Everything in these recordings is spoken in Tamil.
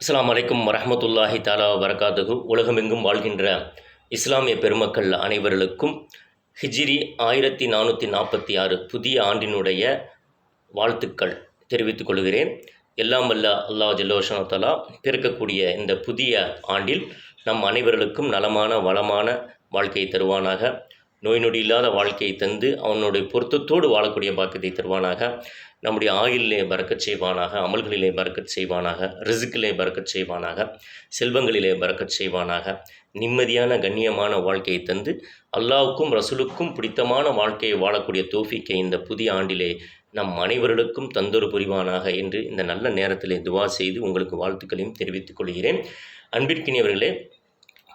அஸ்ஸலாமு அலைக்கும் வரஹ்மத்துல்லாஹி தஆலா வபரகாத்துஹு. உலகமெங்கும் வாழ்கின்ற இஸ்லாமிய பெருமக்கள் அனைவர்களுக்கும் ஹிஜ்ரி 1446 புதிய ஆண்டினுடைய வாழ்த்துக்கள் தெரிவித்துக் கொள்கிறேன். எல்லாம் வல்ல அல்லாஹ் ஜல்லஷானு தஆலா பிறக்கக்கூடிய இந்த புதிய ஆண்டில் நம் அனைவர்களுக்கும் நலமான வளமான வாழ்க்கையை தருவானாக. நோய் நொடி இல்லாத வாழ்க்கையை தந்து அவனுடைய பொருத்தத்தோடு வாழக்கூடிய பாக்கியத்தை தருவானாக. நம்முடைய ஆயுளிலே பரக்கத் செய்வானாக, அமல்களிலே பரக்கத் செய்வானாக, ரிஸ்கிலே பரக்கத் செய்வானாக, செல்வங்களிலே பரக்கத் செய்வானாக. நிம்மதியான கண்ணியமான வாழ்க்கையை தந்து அல்லாஹ்வுக்கும் ரசூலுக்கும் பிடித்தமான வாழ்க்கையை வாழக்கூடிய தௌஃபீக்கை இந்த புதிய ஆண்டிலே நம் அனைவர்களுக்கும் தந்தொரு புரிவானாக என்று இந்த நல்ல நேரத்திலே துவா செய்து உங்களுக்கு வாழ்த்துக்களையும் தெரிவித்துக் கொள்கிறேன். அன்பிற்கினியவர்களே,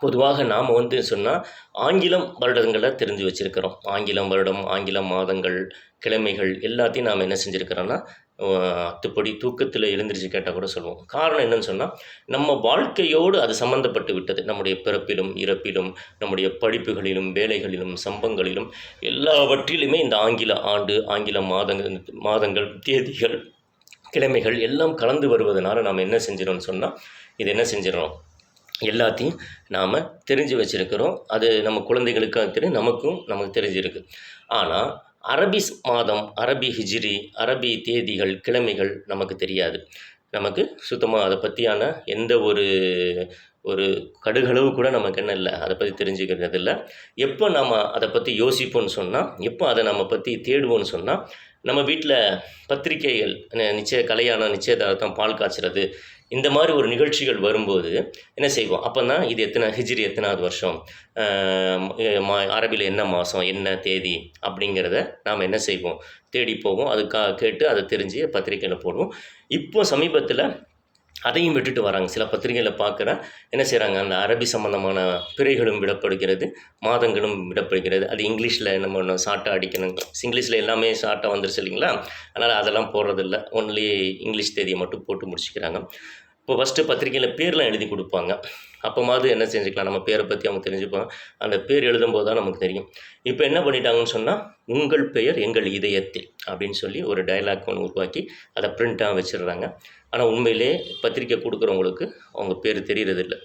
பொதுவாக நாம் சொன்னால் ஆங்கிலம் வருடங்களை தெரிஞ்சு வச்சுருக்கிறோம். ஆங்கிலம் வருடம், ஆங்கிலம் மாதங்கள், கிழமைகள் எல்லாத்தையும் நாம் என்ன செஞ்சுருக்கிறோன்னா அத்துப்படி தூக்கத்தில் எழுந்திரிச்சு கேட்டால் கூட சொல்லுவோம். காரணம் என்னன்னு சொன்னால், நம்ம வாழ்க்கையோடு அது சம்மந்தப்பட்டு விட்டது. நம்முடைய பிறப்பிலும் இறப்பிலும், நம்முடைய படிப்புகளிலும் வேலைகளிலும் சம்பங்களிலும் எல்லாவற்றிலுமே இந்த ஆங்கில ஆண்டு, ஆங்கில மாதங்கள், தேதிகள், கிழமைகள் எல்லாம் கலந்து வருவதனால நாம் என்ன செஞ்சிடறோம்னு சொன்னால், இது என்ன செஞ்சிடறோம், எல்லாத்தையும் நாம் தெரிஞ்சு வச்சுருக்கிறோம். அது நம்ம குழந்தைகளுக்காக தெரியும், நமக்கு தெரிஞ்சிருக்கு. ஆனால் அரபி மாதம், அரபி ஹிஜ்ரி, அரபி தேதிகள், கிழமைகள் நமக்கு தெரியாது. நமக்கு சுத்தமாக அதை பற்றியான எந்த ஒரு கடுகளவு கூட நமக்கு என்ன இல்லை, அதை பற்றி தெரிஞ்சுக்கிறது இல்லை. எப்போ நாம் அதை பற்றி யோசிப்போம்னு சொன்னால், எப்போ அதை நம்ம பற்றி தேடுவோம்னு சொன்னால், நம்ம வீட்டில் பத்திரிகைகள், கல்யாணம், நிச்சயதார்த்தம், பால் காய்ச்சறது, இந்த மாதிரி ஒரு நிகழ்ச்சிகள் வரும்போது என்ன செய்வோம், அப்போ தான் இது ஹிஜ்ரி எத்தனாவது வருஷம், அரபியில் என்ன மாதம், என்ன தேதி அப்படிங்கிறத நாம் என்ன செய்வோம், தேடி போவோம். அதுக்காக கேட்டு அதை தெரிஞ்சு பத்திரிக்கையில் போடுவோம். இப்போ சமீபத்தில் அதையும் விட்டுட்டு வராங்க. சில பத்திரிகையில் பார்க்குறேன், என்ன செய்கிறாங்க, அந்த அரபி சம்பந்தமான பிறைகளும் விடப்படுகிறது, மாதங்களும் விடப்படுகிறது. அது இங்கிலீஷில் நம்ம ஷார்ட்டாக அடிக்கணும். இங்கிலீஷில் எல்லாமே ஷார்ட்டாக வந்துருச்சு இல்லைங்களா, அதனால் அதெல்லாம் போடுறதில்ல. ஒன்லி இங்கிலீஷ் தேதியை மட்டும் போட்டு முடிச்சுக்கிறாங்க. இப்போ ஃபஸ்ட்டு பத்திரிக்கையில் பேர்லாம் எழுதி கொடுப்பாங்க. அப்போமாவது என்ன செஞ்சுக்கலாம், நம்ம பேரை பற்றி அவங்க தெரிஞ்சுப்பாங்க. அந்த பேர் எழுதும்போது தான் நமக்கு தெரியும். இப்போ என்ன பண்ணிட்டாங்கன்னு சொன்னால், உங்கள் பெயர் எங்கள் இதயத்தில் அப்படின்னு சொல்லி ஒரு டைலாக் ஒன்று உருவாக்கி அதை பிரிண்ட்டாக வச்சிடுறாங்க. ஆனால் உண்மையிலே பத்திரிக்கை கொடுக்குறவங்களுக்கு அவங்க பேர் தெரிகிறதில்ல.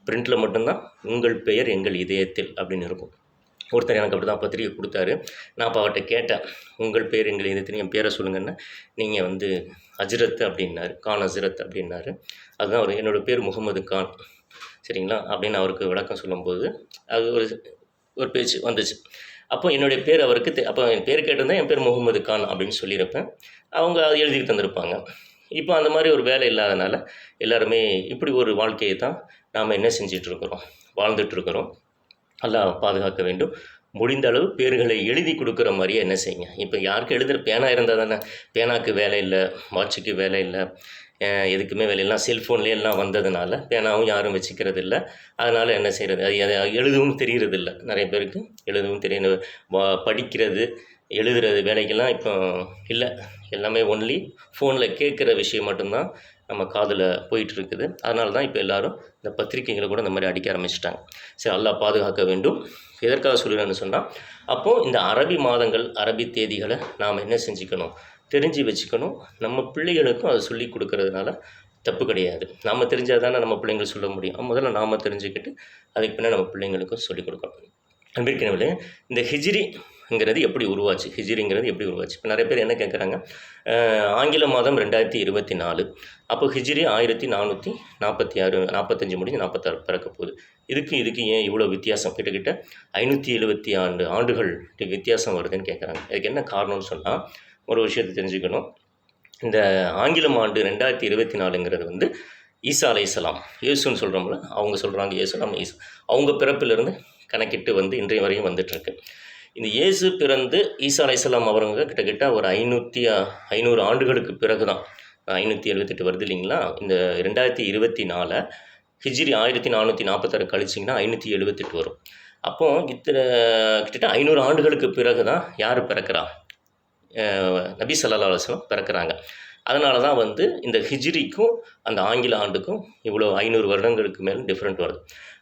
பிரிண்டில் மட்டும்தான் உங்கள் பெயர் எங்கள் இதயத்தில் அப்படின்னு இருக்கும். ஒருத்தர் எனக்கு அப்படி தான் பத்திரிக்கை கொடுத்தாரு. நான் அப்போ அவர்கிட்ட கேட்டேன், உங்கள் பேர் எங்கள் இதயத்தில், என் பேரை சொல்லுங்கன்னா, நீங்கள் அஜ்ரத் அப்படின்னாரு, கான் அஜ்ரத் அப்படின்னாரு. அதுதான் அவர், என்னோடய பேர் முகமது கான், சரிங்களா அப்படின்னு அவருக்கு விளக்கம் சொல்லும்போது அது ஒரு பேச்சு வந்துச்சு. அப்போ என்னுடைய பேர் அவருக்கு அப்போ என் பேர் கேட்டிருந்தேன், என் பேர் முகமது கான் அப்படின்னு சொல்லியிருப்பேன். அவங்க அதை எழுதிட்டு தந்திருப்பாங்க. இப்போ அந்த மாதிரி ஒரு வேலை இல்லாதனால எல்லாருமே இப்படி ஒரு வாழ்க்கையை தான் நாம் என்ன செஞ்சிட்ருக்கிறோம், வாழ்ந்துட்டுருக்கிறோம். அல்லாஹ் பாதுகாக்க வேண்டும். முடிந்த அளவு பேர்களை எழுதி கொடுக்குற மாதிரியே என்ன செய்யுங்க. இப்போ யாருக்கு எழுதுகிற பேனா இருந்தால் தானே, பேனாக்கு வேலை இல்லை, வாட்சுக்கு வேலை இல்லை, எதுக்குமே வேலை இல்லை. செல்ஃபோன்லேயே எல்லாம் வந்ததுனால பேனாவும் யாரும் வச்சுக்கிறது இல்லை. அதனால் என்ன செய்கிறது, அது எழுதவும் தெரிகிறதில்ல. நிறைய பேருக்கு எழுதவும் தெரியணும். படிக்கிறது, எழுதுறது வேலைக்கெல்லாம் இப்போ இல்லை. எல்லாமே ஒன்லி ஃபோனில் கேட்குற விஷயம் மட்டும்தான் நம்ம காதில் போயிட்டுருக்குது. அதனால தான் இப்போ எல்லோரும் இந்த பத்திரிக்கைகளை கூட இந்த மாதிரி அடிக்க ஆரம்பிச்சிட்டாங்க. சரி, அல்லாஹ் பாதுகாக்க வேண்டும். எதற்காக சொல்கிறேன்னு சொன்னால், அப்போது இந்த அரபி மாதங்கள், அரபி தேதிகளை நாம் என்ன செஞ்சுக்கணும், தெரிஞ்சு வச்சுக்கணும். நம்ம பிள்ளைகளுக்கும் அதை சொல்லி கொடுக்கறதுனால தப்பு கிடையாது. நாம் தெரிஞ்சால் தானே நம்ம பிள்ளைங்களுக்கு சொல்ல முடியும். முதல்ல நாம் தெரிஞ்சுக்கிட்டு அதுக்கு பின்னாடி நம்ம பிள்ளைங்களுக்கும் சொல்லிக் கொடுக்கணும். அன்பிற்கினவர்களே, இந்த ஹிஜ்ரிங்கிறது எப்படி உருவாச்சு, ஹிஜ்ரிங்கிறது எப்படி உருவாச்சு? இப்போ நிறைய பேர் என்ன கேட்குறாங்க, ஆங்கில மாதம் 2024, அப்போ ஹிஜ்ரி 1446, 45 முடிஞ்சு 46 பிறக்க போகுது. இதுக்கு ஏன் இவ்வளோ வித்தியாசம், கிட்டத்தட்ட 576 ஆண்டுகள் வித்தியாசம் வருதுன்னு கேட்குறாங்க. இதுக்கு என்ன காரணம்னு சொன்னால், ஒரு விஷயத்தை தெரிஞ்சுக்கணும். இந்த ஆங்கிலம் ஆண்டு 2024ங்கிறது ஈசா அலைஹிஸ்ஸலாம், இயேசுன்னு சொல்கிறோம்ல, அவங்க சொல்கிறாங்க இயேசு, நம்ம ஈசா, அவங்க பிறப்பிலிருந்து கணக்கிட்டு இன்றைய வரையும் வந்துட்டுருக்கு. இந்த இயேசு பிறந்து ஈசா அலைஹிஸ்ஸலாம் அவங்க கிட்டத்தட்ட ஒரு 500 ஆண்டுகளுக்கு பிறகு தான், 578 வருது இல்லைங்களா. இந்த 2024 ஹிஜ்ரி 1446 கழிச்சிங்கன்னா 578 வரும். அப்போது கிட்டத்தட்ட 500 ஆண்டுகளுக்கு பிறகு தான் யார் பிறக்கிறா, நபி ஸல்லல்லாஹு அலைஹி வஸல்லம் பிறக்கிறாங்க. அதனால தான் இந்த ஹிஜ்ரிக்கும் அந்த ஆங்கில ஆண்டுக்கும் இவ்வளோ 500 வருடங்களுக்கு மேலே டிஃப்ரெண்ட் வருது.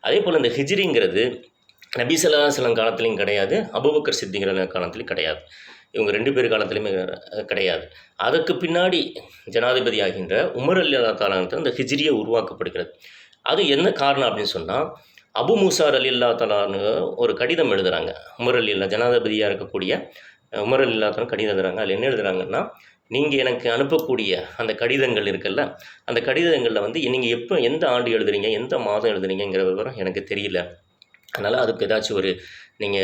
அதே போல் இந்த ஹிஜ்ரிங்கிறது நபி ஸல்லல்லாஹு அலைஹி வஸல்லம் காலத்துலேயும் கிடையாது, அபூபக்கர் சித்திக் காலத்துலேயும் கிடையாது. இவங்க 2 பேர் காலத்துலையுமே கிடையாது. அதற்கு பின்னாடி ஜனாதிபதி ஆகின்ற உமர் ரலியல்லாஹு தஆலா அன்ஹு அந்த ஹிஜ்ரியை உருவாக்கப்படுகிறது. அது என்ன காரணம் அப்படின்னு சொன்னால், அபு மூஸா ரலியல்லாஹு தஆலா அன்ஹு ஒரு கடிதம் எழுதுறாங்க. உமர் ரலியல்லாஹு ஜனாதிபதியா இருக்கக்கூடிய உமர் ரலியல்லாஹு தஆலா கடிதம் எழுதுறாங்க. அதில என்ன எழுதுறாங்கன்னா, நீங்க எனக்கு அனுப்பக்கூடிய அந்த கடிதங்கள் இருக்குல்ல, அந்த கடிதங்கள்ல வந்து நீங்க எப்போ எந்த ஆண்டு எழுதுறீங்க, எந்த மாதம் எழுதுறீங்கங்கிற விவரம் எனக்கு தெரியல. அதனால அதுக்கு ஏதாச்சும் நீங்க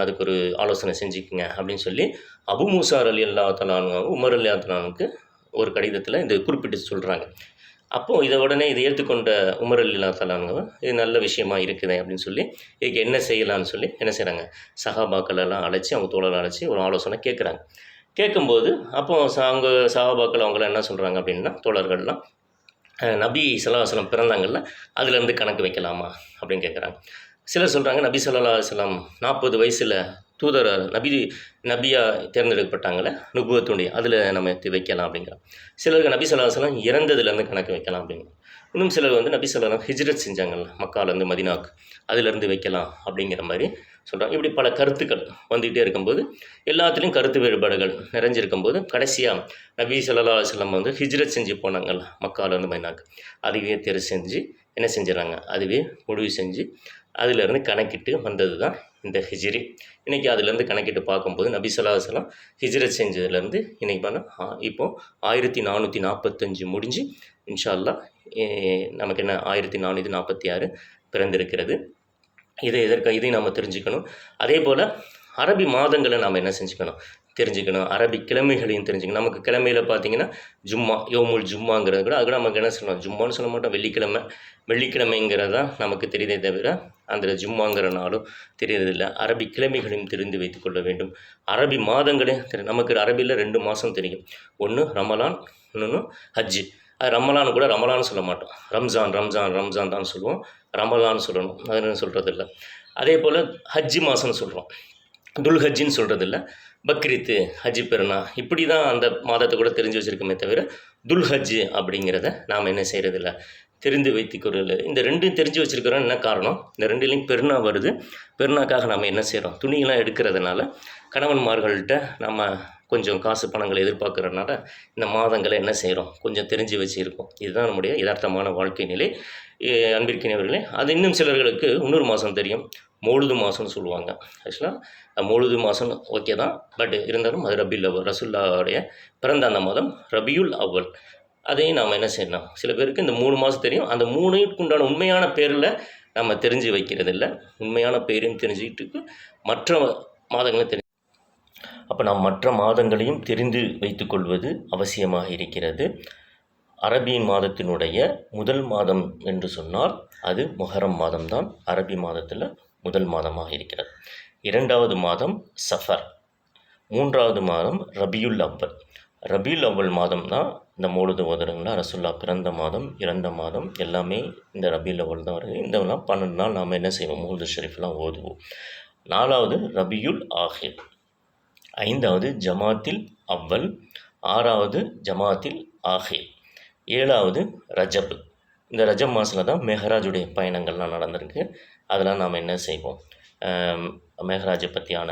அதுக்கு ஒரு ஆலோசனை செஞ்சுக்கங்க அப்படின்னு சொல்லி, அபு மூஸா ரலியல்லாஹு தஆலா அன்ஹு உமர் ரலியல்லாஹு தஆலா அன்ஹுக்கு ஒரு கடிதத்தில இத குறிப்பிட்டு சொல்றாங்க. அப்போ உடனே இதை ஏற்றுக்கொண்ட உமர் ரலியல்லாஹு தஆலா அன்ஹு இது நல்ல விஷயமா இருக்குதே அப்படின்னு சொல்லி, இதுக்கு என்ன செய்யலான்னு சொல்லி என்ன செய்றாங்க, சஹாபாக்கள் எல்லாம் அழைச்சு, அவங்க தோழரை அழைச்சு ஒரு ஆலோசனை கேட்குறாங்க. கேட்கும்போது அப்போ அவங்க சஹாபாக்கள் அவங்களாம் என்ன சொல்றாங்க அப்படின்னா, தோழர்கள்லாம் நபி ஸல்லல்லாஹு அலைஹி வஸல்லம் பிறந்தாங்கல்ல, அதுலேருந்து கணக்கு வைக்கலாமா அப்படின்னு கேட்குறாங்க. சிலர் சொல்கிறாங்க நபி ஸல்லல்லாஹு அலைஹி வஸல்லம் 40 வயசில் தூதர் நபியா தேர்ந்தெடுக்கப்பட்டாங்களே நுபுவத்துடைய அதில் நம்ம வைக்கலாம் அப்படிங்கிறாங்க. சிலருக்கு நபி ஸல்லல்லாஹு அலைஹி வஸல்லம் இறந்ததுலேருந்து கணக்கு வைக்கலாம் அப்படிங்கிறாங்க. இன்னும் சிலர் வந்து நபி ஸல்லல்லாஹு அலைஹி வஸல்லம் ஹிஜ்ரத் செஞ்சாங்கல்ல மக்காலேருந்து மதீனாவுக்கு, அதிலேருந்து வைக்கலாம் அப்படிங்கிற மாதிரி சொல்கிறாங்க. இப்படி பல கருத்துக்கள் வந்துகிட்டே இருக்கும்போது எல்லாத்துலேயும் கருத்து வேறுபாடுகள் நிறைஞ்சிருக்கும்போது கடைசியாக நபி ஸல்லல்லாஹு அலைஹி வஸல்லம் வந்து ஹிஜ்ரத் செஞ்சு போனாங்கல்ல மக்காலேருந்து மதீனாவுக்கு, அதுவே தேர்வு செஞ்சு என்ன செஞ்சிடறாங்க, அதுவே முடிவு செஞ்சு அதிலேருந்து கணக்கிட்டு வந்தது தான் இந்த ஹிஜ்ரி. இன்றைக்கி அதிலேருந்து கணக்கிட்டு பார்க்கும்போது நபி ஸல்லல்லாஹு அலைஹி வஸல்லம் ஹிஜ்ரத் செஞ்சதுலேருந்து இன்றைக்கி பார்த்தா இப்போது 1445 முடிஞ்சு இன்ஷா அல்லாஹ் நமக்கு என்ன 1446 பிறந்திருக்கிறது. இதையும் நம்ம தெரிஞ்சுக்கணும். அதே போல் அரபி மாதங்களை நாம் என்ன செஞ்சுக்கணும், தெரிஞ்சுக்கணும். அரபி கிழமைகளையும் தெரிஞ்சுக்கணும். நமக்கு கிழமையில் பார்த்தீங்கன்னா ஜும்மா, யோமுல் ஜும்மாங்கிறது கூட அது கூட நமக்கு என்ன சொல்லணும், ஜும்மான்னு சொல்ல மாட்டோம், வெள்ளிக்கிழமைங்கிறது தான் நமக்கு தெரியுதே தவிர அந்த ஜும்மாங்கிற நாளும் தெரியறதில்லை. அரபி கிழமைகளையும் தெரிந்து வைத்துக்கொள்ள வேண்டும். அரபி மாதங்களையும் நமக்கு அரபியில் 2 மாதம் தெரியும். ஒன்று ரமலான், இன்னொன்று ஹஜ்ஜு. அது ரமலான் கூட ரமலான்னு சொல்ல மாட்டோம், ரம்ஜான் தான் சொல்லுவோம், ரமலான்னு சொல்லணும், அது சொல்கிறதில்ல. அதே போல் ஹஜ்ஜி மாதம்னு சொல்கிறோம், துல் ஹஜ்ஜின்னு சொல்கிறதில்ல. பக்ரீத்து, ஹஜ்ஜி பெருனா இப்படி தான் அந்த மாதத்தை கூட தெரிஞ்சு வச்சுருக்கோமே தவிர துல் ஹஜ்ஜு அப்படிங்கிறத நாம் என்ன செய்கிறதில்ல, தெரிந்து வைத்துக்கொள்ள. இந்த 2ம் தெரிஞ்சு வச்சுருக்கிறோம். என்ன காரணம், இந்த 2லையும் பெருனா வருது. பெருனாக்காக நம்ம என்ன செய்கிறோம், துணியெல்லாம் எடுக்கிறதுனால கணவன்மார்கள்ட்ட நம்ம கொஞ்சம் காசு பணங்களை எதிர்பார்க்குறதுனால இந்த மாதங்களை என்ன செய்கிறோம், கொஞ்சம் தெரிஞ்சு வச்சுருக்கோம். இதுதான் நம்முடைய யதார்த்தமான வாழ்க்கை நிலை. அன்பிற்கினியவர்களே, அது இன்னும் சிலர்களுக்கு இன்னொரு மாதம் தெரியும், மௌலுது மாதம்னு சொல்லுவாங்க. ஆக்சுவலாக மௌலுது மாதம் ஓகே தான், பட் இருந்தாலும் அது ரபியுல் அவ்வல், ரசூலுல்லாஹ்வுடைய பிறந்த அந்த மாதம் ரபியுல் அவ்வல். அதையும் நாம் என்ன செய்யணும், சில பேருக்கு இந்த 3 மாதம் தெரியும், அந்த 3க்கு உண்டான உண்மையான பேரில் நம்ம தெரிஞ்சு வைக்கிறதில்ல. உண்மையான பேரையும் தெரிஞ்சுக்கிட்டு மற்ற மாதங்களும் தெரிஞ்சு, அப்போ நாம் மற்ற மாதங்களையும் தெரிந்து வைத்துக்கொள்வது அவசியமாக இருக்கிறது. அரபியின் மாதத்தினுடைய முதல் மாதம் என்று சொன்னால் அது முஹர்ரம் மாதம்தான் அரபி மாதத்தில் முதல் மாதமாக இருக்கிறது. 2வது மாதம் சஃபர், 3வது மாதம் ரபியுல் அவ்வல். ரபியுல் அவ்வல் மாதம் தான் இந்த மௌலுது ஓதுறங்களா, ரசூல்லா பிறந்த மாதம், இறந்த மாதம் எல்லாமே இந்த ரபியுல் அவ்வல் தான் வருது. இதெல்லாம் 12 நாள் நாம் என்ன செய்வோம், மௌலுது ஷரீஃப்லாம் ஓதுவோம். 4வது ரபியுல் ஆஹிர், 5வது ஜமாத்தில் அவ்வல், 6வது ஜமாத்தில் ஆஹிர், 7வது ரஜப். இந்த ரஜப் மாதத்தில் தான் மெஹராஜுடைய பயணங்கள்லாம் நடந்திருக்கு. அதெல்லாம் நாம் என்ன செய்வோம், மெஹராஜை பற்றியான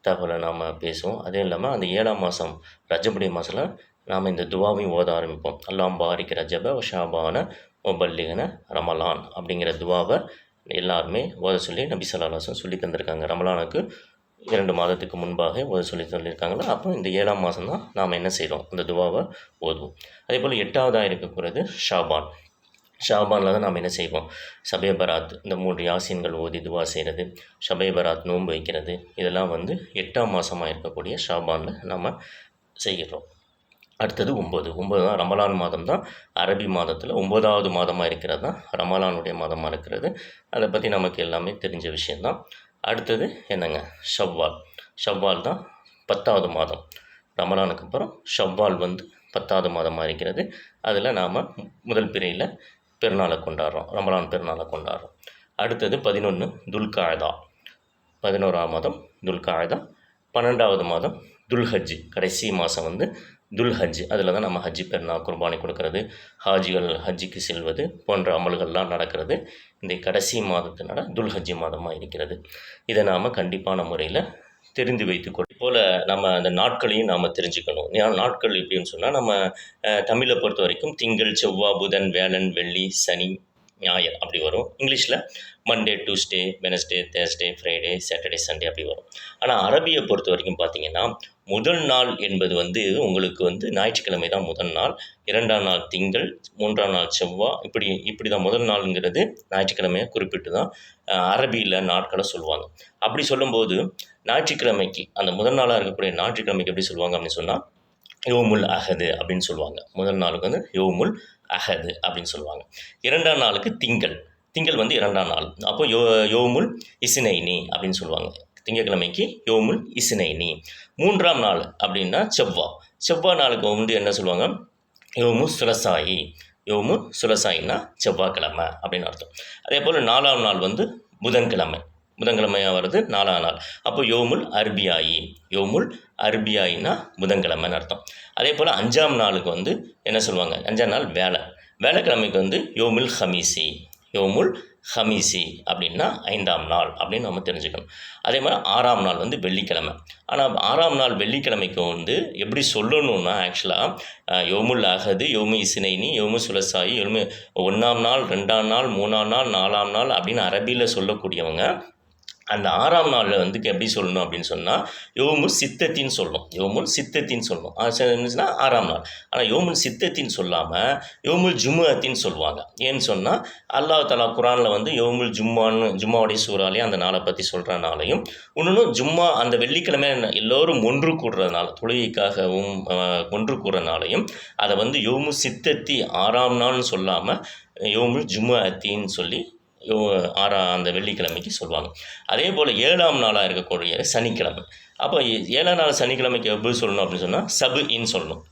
தகவலை நாம் பேசுவோம். அதே இல்லாமல் அந்த 7ஆம் மாதம் ரஜபுடைய மாதத்தில் நாம் இந்த துவாவையும் ஓத ஆரம்பிப்போம். அல்லாம் பாரிக் ரஜப ஷாபான ஒபல்லிகன ரமலான் அப்படிங்கிற துவாவை எல்லாருமே ஓத சொல்லி நபி ஸல்லல்லாஹு அலைஹி வஸல்லம் சொல்லி தந்திருக்காங்க. ரமலானுக்கு 2 மாதத்துக்கு முன்பாக ஓத சொல்லியிருக்காங்களா. அப்போ இந்த 7ஆம் மாதம் தான் நாம் என்ன செய்கிறோம், அந்த துவாவை ஓதுவோம். அதே போல் 8வதாக இருக்கக்கூடியது ஷாபான். ஷாபானில் தான் நாம் என்ன செய்வோம், ஷபே பராத், இந்த 3 யாசீன்கள் ஓதி துவா செய்கிறது, ஷபே பராத் நோன்பு வைக்கிறது, இதெல்லாம் வந்து 8ஆம் மாதமாக இருக்கக்கூடிய ஷாபானில் நாம் செய்கிறோம். அடுத்தது 9 தான் ரமலான் மாதம் தான் அரபி மாதத்தில் 9வது மாதமாக இருக்கிறது தான் ரமலானுடைய மாதமாக இருக்கிறது. அதை பற்றி நமக்கு எல்லாமே தெரிஞ்ச விஷயந்தான். அடுத்தது என்னங்க, ஷவ்வால் தான் 10வது மாதம். ரமலானுக்கு அப்புறம் ஷவ்வால் வந்து 10வது மாதமாக இருக்கிறது. அதில் நாம் முதல் பிறையில் பெருநாளை கொண்டாடுறோம், ரமலான் பெருநாளை கொண்டாடுறோம். அடுத்தது 11 துல்காய்தா, 11ஆம் மாதம் துல்காய்தா. 12வது மாதம் துல்ஹஜ், கடைசி மாதம் வந்து துல்ஹஜ். அதில் தான் நம்ம ஹஜ்ஜி பெருநாள் குர்பானி கொடுக்கறது, ஹாஜிகள் ஹஜ்ஜிக்கு செல்வது போன்ற அமல்கள்லாம் நடக்கிறது இந்த கடைசி மாதத்தினால துல்ஹஜ் மாதமாக இருக்கிறது. இதை நாம் கண்டிப்பான முறையில் தெரிந்து வைத்துக்கொள் போல் நம்ம அந்த நாட்களையும் நாம் தெரிஞ்சுக்கணும். நாட்கள் எப்படின்னு சொன்னால் நம்ம தமிழை பொறுத்த வரைக்கும் திங்கள், செவ்வாய், புதன், வியாழன், வெள்ளி, சனி, ஞாயிறு அப்படி வரும். இங்கிலீஷில் Monday, Tuesday, Wednesday, Thursday, Friday, Saturday, Sunday அப்படி வரும். ஆனால் அரபியை பொறுத்த வரைக்கும் பார்த்தீங்கன்னா முதல் நாள் என்பது வந்து உங்களுக்கு வந்து ஞாயிற்றுக்கிழமை தான் முதல் நாள், 2ஆம் நாள் திங்கள், 3ஆம் நாள் செவ்வாய், இப்படி தான் முதல் நாளுங்கிறது ஞாயிற்றுக்கிழமையை குறிப்பிட்டு தான் அரபியில் நாட்களை சொல்லுவாங்க. அப்படி சொல்லும்போது ஞாயிற்றுக்கிழமைக்கு அந்த முதல் நாளாக இருக்கக்கூடிய ஞாயிற்றுக்கிழமைக்கு எப்படி சொல்லுவாங்க அப்படின்னு சொன்னால் யோமுல் அஹது அப்படின்னு சொல்லுவாங்க. முதல் நாளுக்கு வந்து யோமுல் அஹது அப்படின்னு சொல்லுவாங்க. 2ஆம் நாளுக்கு திங்கள் வந்து 2ஆம் நாள். அப்போ யோமுல் இஸ்னைனி அப்படின்னு சொல்லுவாங்க. திங்கட்கிழமைக்கு யோமுல் இஸ்னைனி. 3ஆம் நாள் அப்படின்னா செவ்வாய் நாளுக்கு வந்து என்ன சொல்லுவாங்க, யோமு சுலசாயின்னா செவ்வாய்க்கிழமை அப்படின்னு அர்த்தம். அதே போல் 4ஆம் நாள் வந்து புதன்கிழமையாக வருது 4ஆம் நாள். அப்போ யோமுல் அர்பியாயின்னா புதன்கிழமைன்னு அர்த்தம். அதே போல் 5ஆம் நாளுக்கு வந்து என்ன சொல்லுவாங்க, 5ஆம் நாள் வேலைக்கிழமைக்கு வந்து யோமுல் ஹமீசி அப்படின்னா 5ஆம் நாள் அப்படின்னு நம்ம தெரிஞ்சுக்கணும். அதே மாதிரி 6ஆம் நாள் வந்து வெள்ளிக்கிழமை. ஆனால் 6ஆம் நாள் வெள்ளிக்கிழமைக்கு வந்து எப்படி சொல்லணும்னா ஆக்சுவலாக யோமுல் அஹது, யோமு இஸ்னைனி, யோமு சுலசாயி, 1ஆம் நாள், 2ஆம் நாள், 3ஆம் நாள், 4ஆம் நாள் அப்படின்னு அரபியில் சொல்லக்கூடியவங்க அந்த 6ஆம் நாளில் வந்து எப்படி சொல்லணும் அப்படின்னு சொன்னால் யோமுல் சித்தத்தின்னு சொல்லணும். இருந்துச்சுன்னா 6ஆம் நாள். ஆனால் யோமுல் சித்தத்தின்னு சொல்லாமல் யோமுல் ஜும்முஅத்தின்னு சொல்லுவாங்க. ஏன்னு சொன்னால் அல்லாஹ் தஆலா குர்ஆனில் வந்து யோமுல் ஜும்மாவுடைய சூறாலே அந்த நாளை பற்றி சொல்கிறனாலையும், இன்னொன்று ஜும்மா அந்த வெள்ளிக்கிழமை எல்லோரும் ஒன்று கூடுறதுனால தொழுகைக்காகவும் ஒன்று கூடுறனாலையும் அதை வந்து யோமு சித்தத்தி 6ஆம் நாள்னு சொல்லாமல் யோமுல் ஜும்முஅத்தின்னு சொல்லி அந்த வெள்ளிக்கிழமைக்கு சொல்லுவாங்க. அதே போல் 7ஆம் நாளாக இருக்கக்கூடிய சனிக்கிழமை. அப்போ 7ஆம் நாள் சனிக்கிழமைக்கு எப்படி சொல்லணும் அப்படின்னு சொன்னால் சபுஇன்னு சொல்லணும்.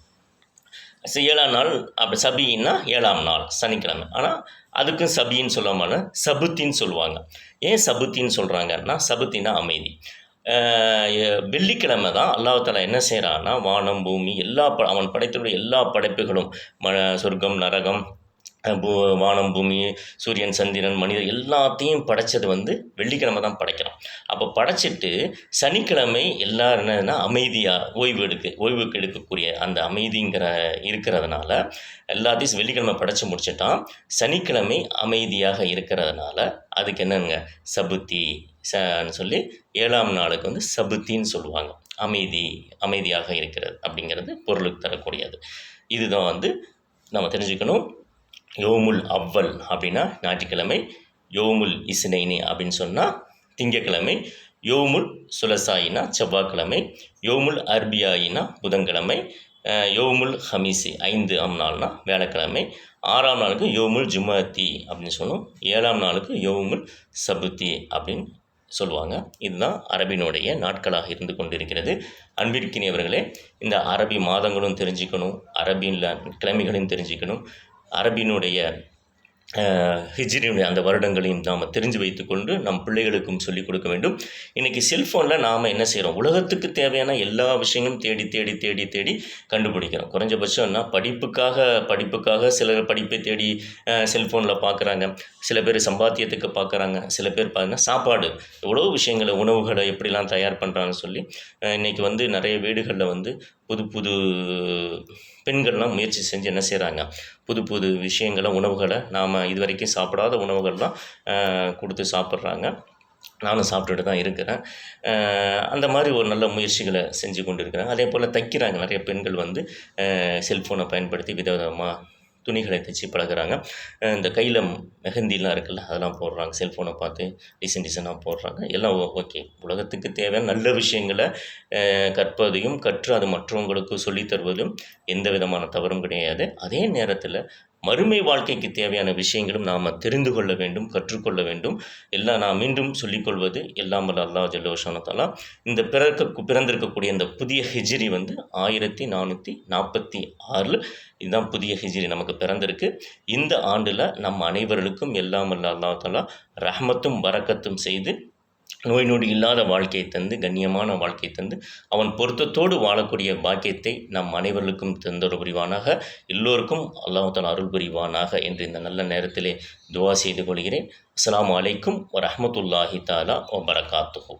7ஆம் நாள் அப்படி சபின்னா 7ஆம் நாள் சனிக்கிழமை. ஆனால் அதுக்கும் சபின்னு சொல்லாமல் சபுத்தின்னு சொல்லுவாங்க. ஏன் சபுத்தின்னு சொல்கிறாங்கன்னா சபுத்தின்னா அமைதி. வெள்ளிக்கிழமை தான் அல்லாஹ் தஆலா என்ன செய்கிறான்னா வானம் பூமி அவன் படைத்துள்ள எல்லா படைப்புகளும் சொர்க்கம் நரகம் வானம் பூமி சூரியன் சந்திரன் மனிதர் எல்லாத்தையும் படைச்சது வந்து வெள்ளிக்கிழமை தான் படைக்கிறோம். அப்போ படைச்சிட்டு சனிக்கிழமை எல்லாரும் என்னன்னா அமைதியாக ஓய்வுக்கு எடுக்கக்கூடிய அந்த அமைதிங்கிற இருக்கிறதுனால எல்லாத்தையும் வெள்ளிக்கிழமை படைச்சி முடிச்சிட்டான். சனிக்கிழமை அமைதியாக இருக்கிறதுனால அதுக்கு என்னங்க சபுத்தி சொல்லி 7ஆம் நாளுக்கு வந்து சபுத்தின்னு சொல்லுவாங்க. அமைதியாக இருக்கிறது அப்படிங்கிறது பொருளுக்கு தரக்கூடியது. இதுதான் வந்து நம்ம தெரிஞ்சுக்கணும். யோமுல் அவ்வல் அப்படின்னா ஞாயிற்றுக்கிழமை, யோமுல் இஸ்னைனி அப்படின்னு சொன்னால் திங்கக்கிழமை, யோமுல் சுலசாயினா செவ்வாய்க்கிழமை, யோமுல் அர்பியாயினா புதன்கிழமை, யோமுல் ஹமீசி 5ஆம் நாள்னா வேலைக்கிழமை, 6ஆம் நாளுக்கு யோமுல் ஜும்முஅத்தி அப்படின்னு சொல்லணும், 7ஆம் நாளுக்கு யோமுல் சபுத்தி அப்படின்னு சொல்லுவாங்க. இதுதான் அரபினுடைய நாட்களாக இருந்து கொண்டிருக்கிறது. அன்பிற்கினியவர்களே, இந்த அரபி மாதங்களும் தெரிஞ்சுக்கணும், அரபியில் கிழமைகளையும் தெரிஞ்சுக்கணும், அரபினுடைய ஹிஜ்ரியினுடைய அந்த வருடங்களையும் நாம் தெரிஞ்சு வைத்துக்கொண்டு நம் பிள்ளைகளுக்கும் சொல்லிக் கொடுக்க வேண்டும். இன்றைக்கி செல்ஃபோனில் நாம் என்ன செய்கிறோம், உலகத்துக்கு தேவையான எல்லா விஷயங்களும் தேடி கண்டுபிடிக்கிறோம். குறைஞ்சபட்சம்னா படிப்புக்காக சிலர் படிப்பை தேடி செல்ஃபோனில் பார்க்குறாங்க, சில பேர் சம்பாத்தியத்துக்கு பார்க்குறாங்க, சில பேர் பார்த்தீங்கன்னா சாப்பாடு எவ்வளோ விஷயங்களை உணவுகளை எப்படிலாம் தயார் பண்ணுறான்னு சொல்லி இன்றைக்கி வந்து நிறைய வீடுகளில் வந்து புது பெண்கள்லாம் முயற்சி செஞ்சு என்ன செய்கிறாங்க, புது விஷயங்களை உணவுகளை நாம் இதுவரைக்கும் சாப்பிடாத உணவுகள்லாம் கொடுத்து சாப்பிட்றாங்க. நானும் சாப்பிட்டுட்டு தான் இருக்கிறேன். அந்த மாதிரி ஒரு நல்ல முயற்சிகளை செஞ்சு கொண்டு இருக்கிறாங்க. அதே போல் தைக்கிறாங்க. நிறைய பெண்கள் வந்து செல்ஃபோனை பயன்படுத்தி விதவிதமாக துணிகளை தைச்சி பழகுறாங்க. இந்த கையில் மெஹந்திலாம் இருக்குல்ல, அதெல்லாம் போடுறாங்க. செல்ஃபோனை பார்த்து டிசைனாக போடுறாங்க. எல்லாம் ஓகே. உலகத்துக்கு தேவையான நல்ல விஷயங்களை கற்பதையும் கற்று அது மற்றவங்களுக்கு சொல்லித் தருவதும் எந்த விதமான தவறும் கிடையாது. அதே நேரத்தில் மறுமை வாழ்க்கைக்கு தேவையான விஷயங்களும் நாம் தெரிந்து கொள்ள வேண்டும், கற்றுக்கொள்ள வேண்டும். எல்லாம் நான் மீண்டும் சொல்லிக்கொள்வது எல்லாம் வல்ல அல்லாஹ் ஜல்ல தஆலா இந்த பிறந்திருக்கக்கூடிய இந்த புதிய ஹிஜ்ரி வந்து 1446 இதுதான் புதிய ஹிஜ்ரி நமக்கு பிறந்திருக்கு. இந்த ஆண்டில் நம் அனைவர்களுக்கும் எல்லாம் வல்ல அல்லாஹ் தஆலா ரஹ்மத்தும் பரக்கத்தும் செய்து நோய் நொடி இல்லாத வாழ்க்கையை தந்து கண்ணியமான வாழ்க்கையை தந்து அவன் பொருத்தத்தோடு வாழக்கூடிய பாக்கியத்தை நம் அனைவர்களுக்கும் தந்தொரு புரிவானாக. எல்லோருக்கும் அல்லாஹ் தஆலா அருள் புரிவானாக என்று இந்த நல்ல நேரத்திலே துவா செய்து கொள்கிறேன். அஸ்ஸலாமு அலைக்கும் வரஹ்மத்துல்லாஹி தஆலா வபரகாத்துஹு.